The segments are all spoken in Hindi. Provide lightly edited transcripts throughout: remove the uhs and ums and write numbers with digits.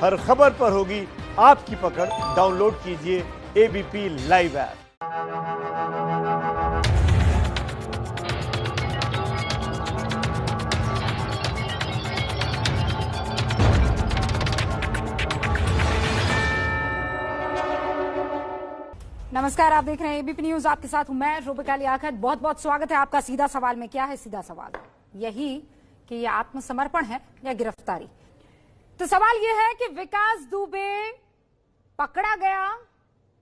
हर खबर पर होगी आपकी पकड़। डाउनलोड कीजिए एबीपी लाइव ऐप। नमस्कार, आप देख रहे हैं एबीपी न्यूज। आपके साथ हूं मैं रूबिका लियाकत। बहुत बहुत स्वागत है आपका सीधा सवाल में। क्या है सीधा सवाल? यही कि यह आत्मसमर्पण है या गिरफ्तारी। तो सवाल यह है कि विकास दुबे पकड़ा गया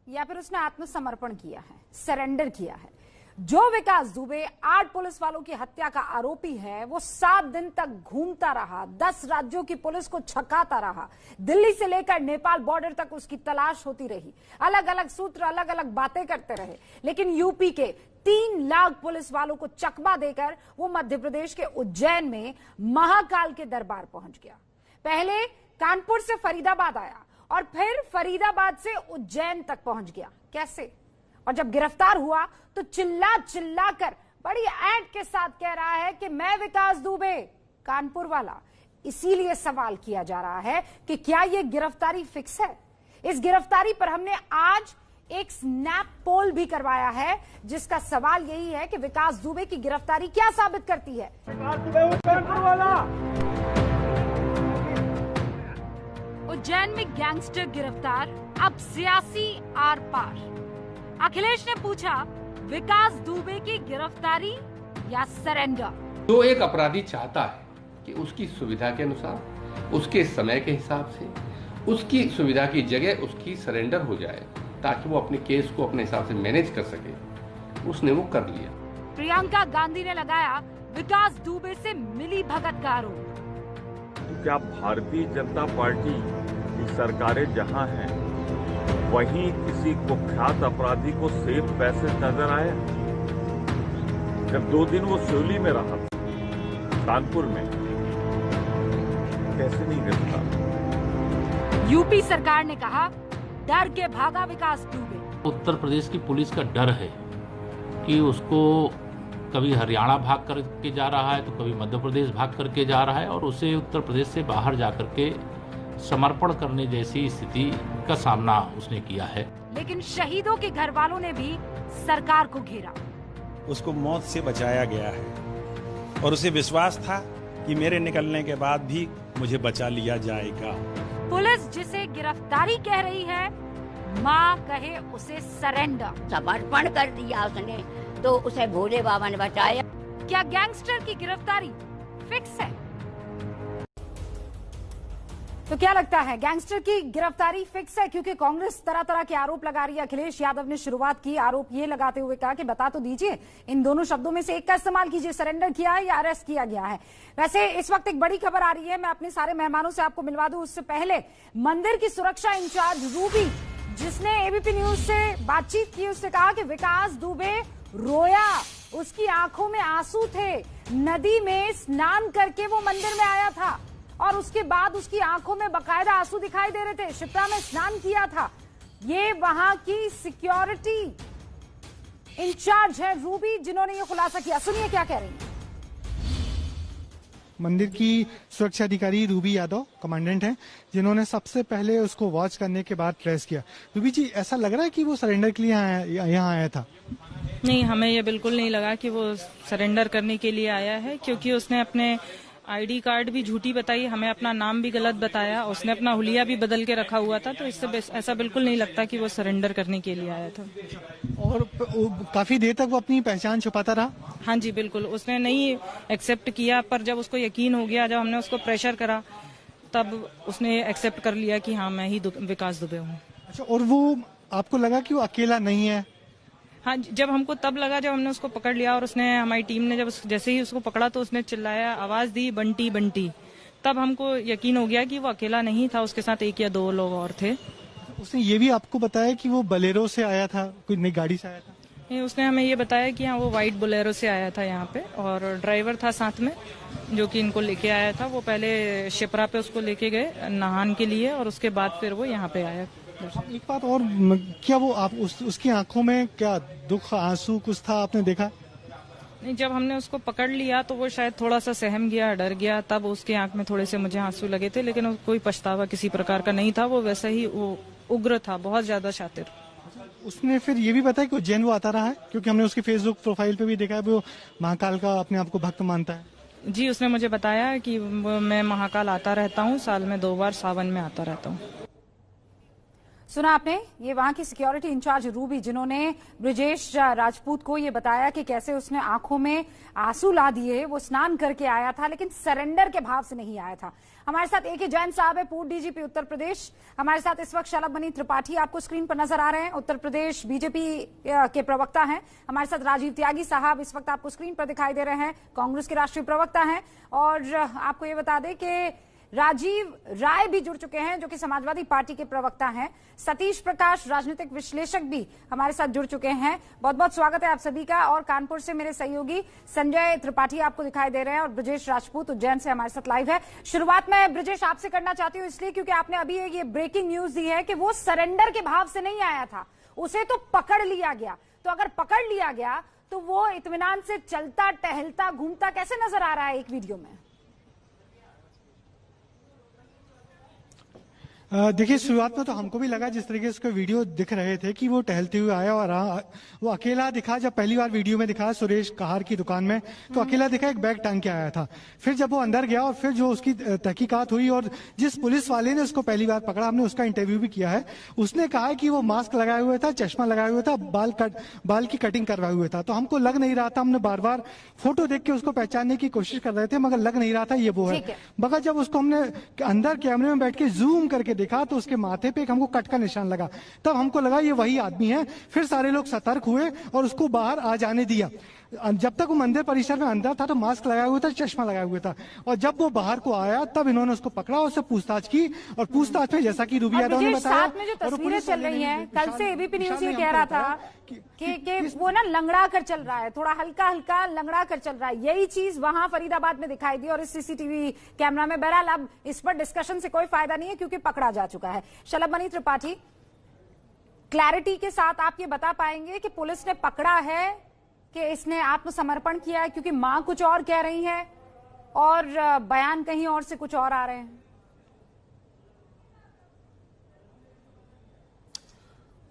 या फिर उसने आत्मसमर्पण किया है, सरेंडर किया है। जो विकास दुबे 8 पुलिस वालों की हत्या का आरोपी है, वो 7 दिन तक घूमता रहा, 10 राज्यों की पुलिस को छकाता रहा, दिल्ली से लेकर नेपाल बॉर्डर तक उसकी तलाश होती रही, अलग अलग सूत्र अलग अलग बातें करते रहे, लेकिन यूपी के 3 लाख पुलिस वालों को चकमा देकर वो मध्य प्रदेश के उज्जैन में महाकाल के दरबार पहुंच गया। पहले कानपुर से फरीदाबाद आया और फिर फरीदाबाद से उज्जैन तक पहुंच गया। कैसे? और जब गिरफ्तार हुआ तो चिल्ला चिल्ला कर बड़ी ऐड के साथ कह रहा है कि मैं विकास दुबे कानपुर वाला। इसीलिए सवाल किया जा रहा है कि क्या यह गिरफ्तारी फिक्स है। इस गिरफ्तारी पर हमने आज एक स्नैप पोल भी करवाया है, जिसका सवाल यही है कि विकास दुबे की गिरफ्तारी क्या साबित करती है। कानपुर वाला। उज्जैन में गैंगस्टर गिरफ्तार, अब सियासी आर पार। अखिलेश ने पूछा, विकास दुबे की गिरफ्तारी या सरेंडर? जो एक अपराधी चाहता है कि उसकी सुविधा के अनुसार, उसके समय के हिसाब से, उसकी सुविधा की जगह उसकी सरेंडर हो जाए ताकि वो अपने केस को अपने हिसाब से मैनेज कर सके, उसने वो कर लिया। प्रियंका गांधी ने लगाया विकास दुबे से मिली भगत का आरोप। क्या भारतीय जनता पार्टी की सरकारें जहां हैं वहीं किसी कुख्यात अपराधी को सेफ पैसे नजर आए? जब 2 दिन वो सिवली में रहा कानपुर में, कैसे नहीं गिरफ्तार? यूपी सरकार ने कहा, डर के भागा विकास दुबे। उत्तर प्रदेश की पुलिस का डर है कि उसको कभी हरियाणा भाग करके जा रहा है तो कभी मध्य प्रदेश भाग करके जा रहा है और उसे उत्तर प्रदेश से बाहर जाकर के समर्पण करने जैसी स्थिति का सामना उसने किया है। लेकिन शहीदों के घर वालों ने भी सरकार को घेरा। उसको मौत से बचाया गया है और उसे विश्वास था कि मेरे निकलने के बाद भी मुझे बचा लिया जाएगा। पुलिस जिसे गिरफ्तारी कह रही है, माँ कहे उसे सरेंडर। समर्पण कर दिया उसने तो उसे भोले बाबा ने बचाया। क्या गैंगस्टर की गिरफ्तारी फिक्स है? तो क्या लगता है, गैंगस्टर की गिरफ्तारी फिक्स है? क्योंकि कांग्रेस तरह तरह के आरोप लगा रही है। अखिलेश यादव ने शुरुआत की आरोप ये लगाते हुए कहा कि बता तो दीजिए, इन दोनों शब्दों में से एक का इस्तेमाल कीजिए, सरेंडर किया है या अरेस्ट किया गया है। वैसे इस वक्त एक बड़ी खबर आ रही है, मैं अपने सारे मेहमानों से आपको मिलवा दूं। उससे पहले मंदिर की सुरक्षा इंचार्ज रूबी, जिसने एबीपी न्यूज से बातचीत की, उसने कहा कि विकास दुबे रोया, उसकी आंखों में आंसू थे, नदी में स्नान करके वो मंदिर में आया था और उसके बाद उसकी आंखों में बकायदा आंसू दिखाई दे रहे थे। शिप्रा में स्नान किया था। ये वहां की सिक्योरिटी इंचार्ज है रूबी, जिन्होंने ये खुलासा किया। सुनिए क्या कह रही है। मंदिर की सुरक्षा अधिकारी रूबी यादव कमांडेंट हैं, जिन्होंने सबसे पहले उसको वॉच करने के बाद ट्रेस किया। रूबी जी, ऐसा लग रहा है कि वो सरेंडर के लिए यहाँ आया था? नहीं, हमें ये बिल्कुल नहीं लगा कि वो सरेंडर करने के लिए आया है, क्योंकि उसने अपने आईडी कार्ड भी झूठी बताई, हमें अपना नाम भी गलत बताया, उसने अपना हुलिया भी बदल के रखा हुआ था। तो इससे ऐसा बिल्कुल नहीं लगता कि वो सरेंडर करने के लिए आया था। और काफी देर तक वो अपनी पहचान छुपाता रहा? हाँ जी, बिल्कुल। उसने नहीं एक्सेप्ट किया, पर जब उसको यकीन हो गया, जब हमने उसको प्रेशर करा, तब उसने एक्सेप्ट कर लिया कि हाँ, मैं ही विकास दुबे हूँ। अच्छा, और वो आपको लगा कि वो अकेला नहीं है? हाँ, जब हमको तब लगा, जब हमने उसको पकड़ लिया और उसने, हमारी टीम ने जब जैसे ही उसको पकड़ा तो उसने चिल्लाया, आवाज दी, बंटी बंटी, तब हमको यकीन हो गया कि वो अकेला नहीं था, उसके साथ 1 या 2 लोग और थे। उसने ये भी आपको बताया कि वो बलेरो से आया था, कोई नई गाड़ी से आया था? नहीं, उसने हमें ये बताया कि हाँ, वो व्हाइट बोलेरो से आया था यहाँ पे, और ड्राइवर था साथ में जो कि इनको लेके आया था। वो पहले शिप्रा पे उसको लेके गए नहान के लिए और उसके बाद फिर वो यहाँ पे आया। एक बात और, क्या वो आप उसकी आंखों में क्या दुख, आंसू कुछ था, आपने देखा? नहीं, जब हमने उसको पकड़ लिया तो वो शायद थोड़ा सा सहम गया, डर गया, तब उसके आंख में थोड़े से मुझे आंसू लगे थे, लेकिन कोई पछतावा किसी प्रकार का नहीं था। वो वैसा ही वो उग्र था, बहुत ज्यादा शातिर। उसने फिर ये भी बताया कि उज्जैन वो आता रहा है, क्योंकि हमने उसकी फेसबुक प्रोफाइल पे भी देखा है वो महाकाल का अपने आप को भक्त मानता है। जी, उसने मुझे बताया कि मैं महाकाल आता रहता हूँ, साल में 2 बार सावन में आता रहता हूँ। सुना आपने, ये वहां की सिक्योरिटी इंचार्ज रूबी, जिन्होंने ब्रिजेश राजपूत को ये बताया कि कैसे उसने आंखों में आंसू ला दिए, वो स्नान करके आया था लेकिन सरेंडर के भाव से नहीं आया था। हमारे साथ AK जैन साहब है, पूर्व DGP उत्तर प्रदेश। हमारे साथ इस वक्त शलभ त्रिपाठी आपको स्क्रीन पर नजर आ रहे हैं, उत्तर प्रदेश BJP के प्रवक्ता हैं। हमारे साथ राजीव त्यागी साहब इस वक्त आपको स्क्रीन पर दिखाई दे रहे हैं, कांग्रेस के राष्ट्रीय प्रवक्ता हैं। और आपको ये बता दें कि राजीव राय भी जुड़ चुके हैं, जो कि समाजवादी पार्टी के प्रवक्ता हैं। सतीश प्रकाश, राजनीतिक विश्लेषक, भी हमारे साथ जुड़ चुके हैं। बहुत बहुत स्वागत है आप सभी का। और कानपुर से मेरे सहयोगी संजय त्रिपाठी आपको दिखाई दे रहे हैं, और ब्रिजेश राजपूत उज्जैन से हमारे साथ लाइव है। शुरुआत में ब्रिजेश आपसे करना चाहती हूँ, इसलिए क्योंकि आपने अभी ये ब्रेकिंग न्यूज दी है कि वो सरेंडर के भाव से नहीं आया था, उसे तो पकड़ लिया गया। तो अगर पकड़ लिया गया तो वो इत्मीनान से चलता टहलता घूमता कैसे नजर आ रहा है एक वीडियो में? देखिए, शुरुआत में तो हमको भी लगा, जिस तरीके से उसके वीडियो दिख रहे थे, कि वो टहलते हुए आया और वो अकेला दिखा। जब पहली बार वीडियो में दिखा सुरेश कहार की दुकान में, तो अकेला दिखा, एक बैग टांग के आया था। फिर जब वो अंदर गया और फिर जो उसकी तहकीकात हुई, और जिस पुलिस वाले ने उसको पहली बार पकड़ा, हमने उसका इंटरव्यू भी किया है, उसने कहा है कि वो मास्क लगाए हुए था, चश्मा लगाए हुए था, बाल की कटिंग करवाए हुए था। तो हमको लग नहीं रहा था, हमने बार बार फोटो देख के उसको पहचानने की कोशिश कर रहे थे, मगर लग नहीं रहा था ये वो है। मगर जब उसको हमने अंदर कैमरे में बैठ के जूम करके देखा, तो उसके माथे पे एक हमको कट का निशान लगा। तब हमको लगा ये वही आदमी है। फिर सारे लोग सतर्क हुए और उसको बाहर आ जाने दिया। जब तक वो मंदिर परिसर में अंदर था तो मास्क लगाया हुआ था, चश्मा लगाया हुआ था, और जब वो बाहर को आया तब इन्होंने उसको पकड़ा और उससे पूछताछ की। और पूछताछ में जैसा कि रूबी यादव ने बताया, साथ में जो तस्वीरें चल रही हैं, कल से ABP न्यूज ये कह रहा था कि वो ना लंगड़ा कर चल रहा है, थोड़ा हल्का हल्का लंगड़ा कर चल रहा है। यही चीज वहां फरीदाबाद में दिखाई दी और इस CCTV कैमरा में। बहरहाल अब इस पर डिस्कशन से कोई फायदा नहीं है, क्योंकि पकड़ा जा चुका है। शलभ त्रिपाठी, क्लैरिटी के साथ आप ये बता पाएंगे कि पुलिस ने पकड़ा है कि इसने आत्मसमर्पण किया है? क्योंकि मां कुछ और कह रही है और बयान कहीं और से कुछ और आ रहे हैं।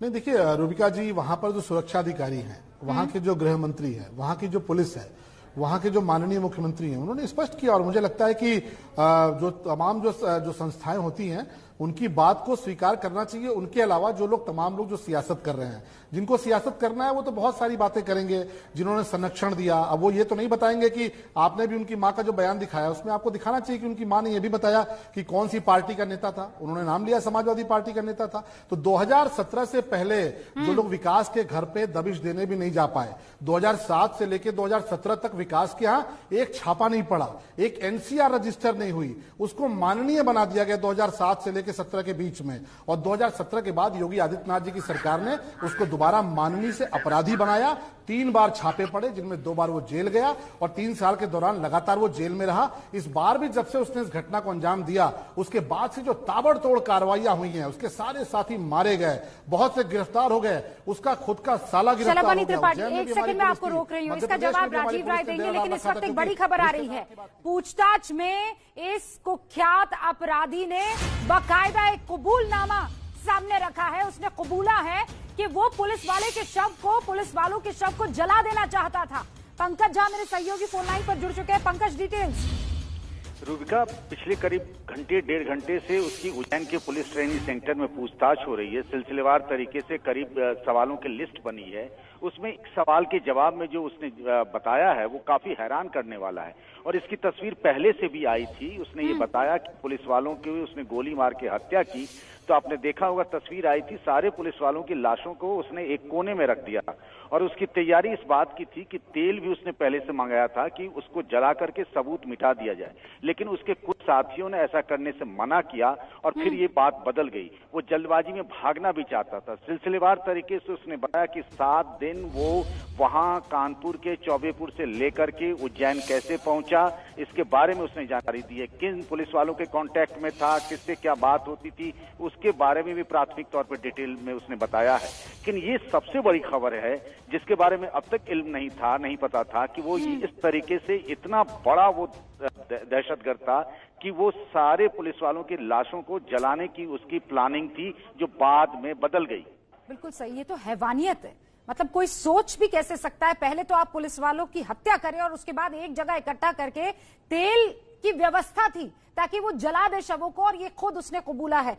नहीं, देखिए रूबिका जी, वहां पर जो सुरक्षा अधिकारी हैं, वहां के जो गृह मंत्री है, वहां की जो पुलिस है, वहां के जो माननीय मुख्यमंत्री हैं, उन्होंने स्पष्ट किया। और मुझे लगता है कि जो तमाम जो संस्थाएं होती हैं, उनकी बात को स्वीकार करना चाहिए। उनके अलावा जो लोग, तमाम लोग जो सियासत कर रहे हैं, जिनको सियासत करना है, वो तो बहुत सारी बातें करेंगे। जिन्होंने संरक्षण दिया, अब वो ये तो नहीं बताएंगे कि आपने भी उनकी मां का जो बयान दिखाया, उसमें आपको दिखाना चाहिए कि उनकी मां ने यह भी बताया कि कौन सी पार्टी का नेता था। उन्होंने नाम लिया, समाजवादी पार्टी का नेता था। तो 2017 से पहले जो लोग विकास के घर पे दबिश देने भी नहीं जा पाए, 2007 से लेकर 2017 तक विकास के यहाँ एक छापा नहीं पड़ा, एक NCR रजिस्टर नहीं हुई, उसको माननीय बना दिया गया 2007 से लेकर 17 के बीच में। और 2017 के बाद योगी आदित्यनाथ जी की सरकार ने उसको दोबारा माननीय से अपराधी बनाया। 3 बार छापे पड़े, जिनमें 2 बार वो जेल गया और 3 साल के दौरान लगातार वो जेल में रहा। इस बार भी जब से उसने इस घटना को अंजाम दिया, उसके बाद से जो ताबड़तोड़ कार्रवाइयां हुई हैं, उसके सारे साथी मारे गए, बहुत से गिरफ्तार हो गए, उसका खुद का साला गिरफ्तार हो गया। एक सेकंड में आपको रोक रही हूँ, इसका जवाब राजीव राय देंगे, लेकिन इस वक्त एक बड़ी खबर आ रही है। पूछताछ में इस कुख्यात अपराधी ने बाकायदा एक कबूलनामा सामने रखा है। उसने कबूला है कि वो पुलिस वालों के शव को जला देना चाहता था। पंकज झा मेरे सहयोगी फोन लाइन पर जुड़ चुके हैं। पंकज, डिटेल्स। रूबिका, पिछले करीब घंटे 1.5 घंटे से उसकी उज्जैन के पुलिस ट्रेनिंग सेंटर में पूछताछ हो रही है। सिलसिलेवार तरीके से करीब सवालों की लिस्ट बनी है। उसमें एक सवाल के जवाब में जो उसने बताया है वो काफी हैरान करने वाला है, और इसकी तस्वीर पहले से भी आई थी। उसने ये बताया कि पुलिस वालों की उसने गोली मार के हत्या की। तो आपने देखा होगा, तस्वीर आई थी, सारे पुलिस वालों की लाशों को उसने एक कोने में रख दिया, और उसकी तैयारी इस बात की थी कि तेल भी उसने पहले से मंगाया था कि उसको जला करके सबूत मिटा दिया जाए। लेकिन उसके कुछ साथियों ने ऐसा करने से मना किया और फिर ये बात बदल गई। वो जल्दबाजी में भागना भी चाहता था। सिलसिलेवार तरीके से उसने बताया कि 7 दिन वो वहां कानपुर के चौबेपुर से लेकर के उज्जैन कैसे पहुंचा, इसके बारे में उसने जानकारी दी है। किन पुलिस वालों के कांटेक्ट में था, किससे क्या बात होती थी, उसके बारे में भी प्राथमिक तौर पर डिटेल में उसने बताया है। लेकिन ये सबसे बड़ी खबर है जिसके बारे में अब तक इल्म नहीं था, नहीं पता था कि वो इस तरीके से इतना बड़ा वो दहशतगर्द था कि वो सारे पुलिस वालों की लाशों को जलाने की उसकी प्लानिंग थी, जो बाद में बदल गई। बिल्कुल सही, ये तो हैवानियत है। मतलब कोई सोच भी कैसे सकता है, पहले तो आप पुलिस वालों की हत्या करें और उसके बाद एक जगह इकट्ठा करके तेल की व्यवस्था थी ताकि वो जला दे शवों को, और ये खुद उसने कबूला है।